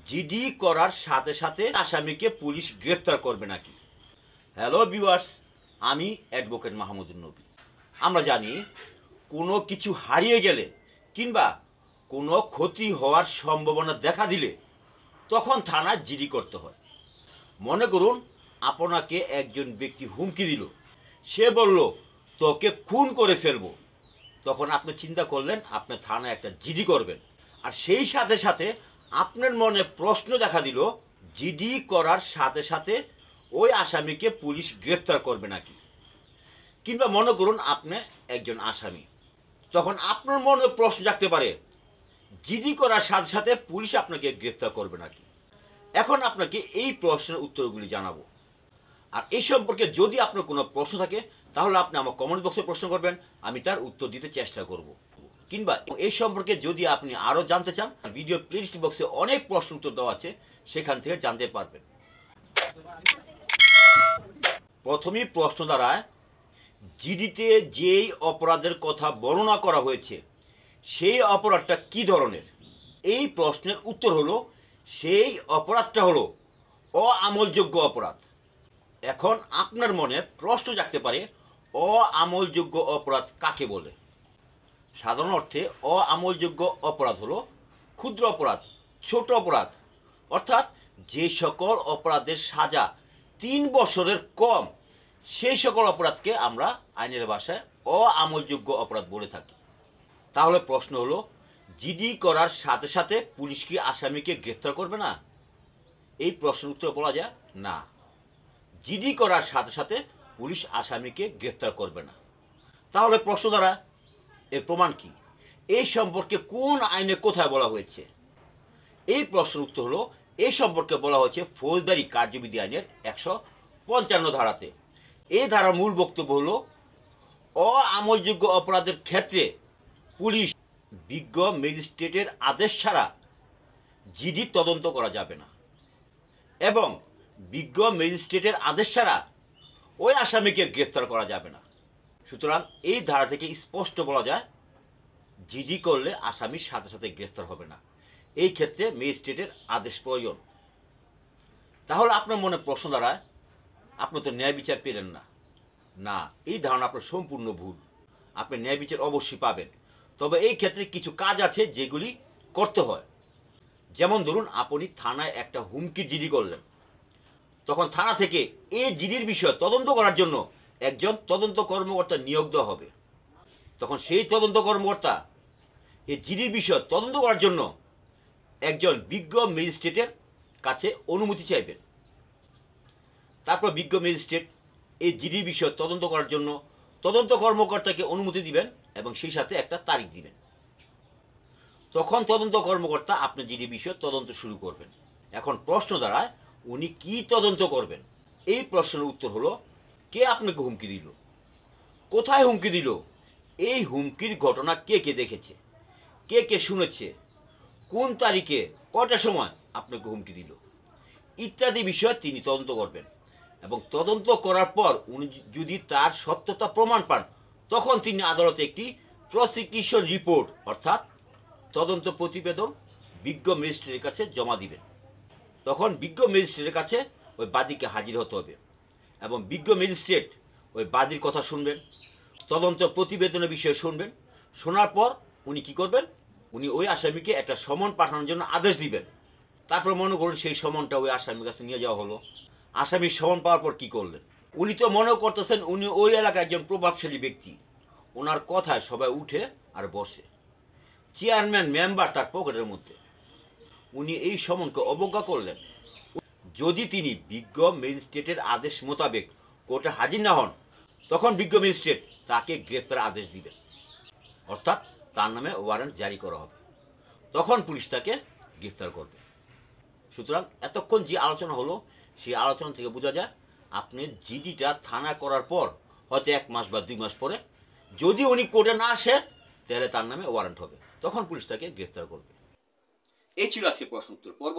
GD করার সাথে সাথে আসামিকে পুলিশ গ্রেফতার করবে নাকি? হ্যালো ভিউয়ার্স, আমি অ্যাডভোকেট মাহমুদুর নবী। আমরা জানি কোনো কিছু হারিয়ে গেলে কিংবা কোনো ক্ষতি হওয়ার সম্ভাবনা দেখা দিলে তখন থানায় জিডি করতে হয়। মনে করুন আপনাকে একজন ব্যক্তি হুমকি দিল, সে বলল তোকে খুন করে ফেলবো, তখন আপনি চিন্তা করলেন আপনি থানায় একটা জিডি করবেন। আর সেই সাথে সাথে আপনার মনে প্রশ্ন দেখা দিল জিডি করার সাথে সাথে ওই আসামিকে পুলিশ গ্রেফতার করবে নাকি? কিংবা মনে করুন আপনি একজন আসামি, তখন আপনার মনে প্রশ্ন জাগতে পারে জিডি করার সাথে সাথে পুলিশ আপনাকে গ্রেফতার করবে নাকি? এখন আপনাকে এই প্রশ্নের উত্তরগুলি জানাবো। আর এই সম্পর্কে যদি আপনার কোনো প্রশ্ন থাকে তাহলে আপনি আমার কমেন্ট বক্সে প্রশ্ন করবেন, আমি তার উত্তর দিতে চেষ্টা করব। কিংবা এই সম্পর্কে যদি আপনি আরও জানতে চান, ভিডিও প্লেলিস্ট বক্সে অনেক প্রশ্ন উত্তর দেওয়া আছে, সেখান থেকে জানতে পারবেন। প্রথমেই প্রশ্ন দাঁড়ায়, জিডিতে যেই অপরাধের কথা বর্ণনা করা হয়েছে সেই অপরাধটা কি ধরনের? এই প্রশ্নের উত্তর হলো সেই অপরাধটা হলো অআমলযোগ্য অপরাধ। এখন আপনার মনে প্রশ্ন জাগতে পারে অআমলযোগ্য অপরাধ কাকে বলে? সাধারণ অর্থে অআমলযোগ্য অপরাধ হলো ক্ষুদ্র অপরাধ, ছোট অপরাধ, অর্থাৎ যে সকল অপরাধের সাজা 3 বছরের কম সেই সকল অপরাধকে আমরা আইনের ভাষায় অআমলযোগ্য অপরাধ বলে থাকি। তাহলে প্রশ্ন হলো জিডি করার সাথে সাথে পুলিশ কি আসামিকে গ্রেফতার করবে না? এই প্রশ্নের উত্তর বলা যায় না। জিডি করার সাথে সাথে পুলিশ আসামিকে গ্রেফতার করবে না। তাহলে প্রশ্ন দ্বারা এর প্রমাণ কি? এই সম্পর্কে কোন আইনে কোথায় বলা হয়েছে? এই প্রশ্নের উত্তর হলো এই সম্পর্কে বলা হয়েছে ফৌজদারি কার্যবিধি আইনের 155 ধারাতে। এই ধারার মূল বক্তব্য হলো অআমলযোগ্য অপরাধের ক্ষেত্রে পুলিশ বিজ্ঞ ম্যাজিস্ট্রেটের আদেশ ছাড়া জিডি তদন্ত করা যাবে না, এবং বিজ্ঞ ম্যাজিস্ট্রেটের আদেশ ছাড়া ওই আসামিকে গ্রেফতার করা যাবে না। সুতরাং এই ধারা থেকে স্পষ্ট বলা যায় জিডি করলে আসামির সাথে সাথে গ্রেফতার হবে না, এই ক্ষেত্রে ম্যাজিস্ট্রেটের আদেশ প্রয়োজন। তাহলে আপনার মনে প্রশ্ন দাঁড়ায় আপনি তো ন্যায় বিচার পেলেন না। না, এই ধারণা আপনার সম্পূর্ণ ভুল। আপনি ন্যায় বিচার অবশ্যই পাবেন, তবে এই ক্ষেত্রে কিছু কাজ আছে যেগুলি করতে হয়। যেমন ধরুন আপনি থানায় একটা হুমকির জিডি করলেন, তখন থানা থেকে এই জিডির বিষয় তদন্ত করার জন্য একজন তদন্ত কর্মকর্তা নিয়োগ দেওয়া হবে। তখন সেই তদন্ত কর্মকর্তা এই জিডির বিষয় তদন্ত করার জন্য একজন বিজ্ঞ ম্যাজিস্ট্রেটের কাছে অনুমতি চাইবেন। তারপর বিজ্ঞ ম্যাজিস্ট্রেট এই জিডির বিষয় তদন্ত করার জন্য তদন্ত কর্মকর্তাকে অনুমতি দিবেন এবং সেই সাথে একটা তারিখ দিবেন। তখন তদন্ত কর্মকর্তা আপনার জিডি বিষয় তদন্ত শুরু করবেন। এখন প্রশ্ন দাঁড়ায় উনি কি তদন্ত করবেন? এই প্রশ্নের উত্তর হলো কে আপনাকে হুমকি দিল, কোথায় হুমকি দিল, এই হুমকির ঘটনা কে কে দেখেছে, কে কে শুনেছে, কোন তারিখে কটার সময় আপনাকে হুমকি দিল, ইত্যাদি বিষয় তিনি তদন্ত করবেন। এবং তদন্ত করার পর উনি যদি তার সত্যতা প্রমাণ পান তখন তিনি আদালতে একটি প্রসিকিউশন রিপোর্ট অর্থাৎ তদন্ত প্রতিবেদন বিজ্ঞ ম্যাজিস্ট্রেটের কাছে জমা দিবেন। তখন বিজ্ঞ ম্যাজিস্ট্রেটের কাছে ওই বাদীকে হাজির হতে হবে এবং বিজ্ঞ ম্যাজিস্ট্রেট ওই বাদীর কথা শুনবেন, তদন্ত প্রতিবেদনের বিষয়ে শুনবেন। শোনার পর উনি কি করবেন? উনি ওই আসামিকে একটা সমন পাঠানোর জন্য আদেশ দিবেন। তারপর মনে করুন সেই সমনটা ওই আসামির কাছে নিয়ে যাওয়া হলো। আসামির সমন পাওয়ার পর কি করলেন? উনি তো মনে করতেছেন উনি ওই এলাকার একজন প্রভাবশালী ব্যক্তি, ওনার কথায় সবাই উঠে আর বসে। চেয়ারম্যান মেম্বার তার পকেটের মধ্যে। উনি এই সমনকে অবজ্ঞা করলেন। যদি তিনি বিজ্ঞ ম্যাজিস্ট্রেটের আদেশ মোতাবেক কোর্টে হাজির না হন তখন বিজ্ঞ ম্যাজিস্ট্রেট তাকে গ্রেফতার আদেশ দিবেন, অর্থাৎ তার নামে ওয়ারেন্ট জারি করা হবে। তখন পুলিশ তাকে গ্রেফতার করবে। সুতরাং এতক্ষণ যে আলোচনা হলো সেই আলোচনা থেকে বোঝা যায় আপনি জিডিটা থানা করার পর হয়তো 1 মাস বা 2 মাস পরে যদি উনি কোর্টে না আসে তাহলে তার নামে ওয়ারেন্ট হবে, তখন পুলিশ তাকে গ্রেফতার করবে। এই ছিল আজকে প্রশ্ন উত্তর পর্ব।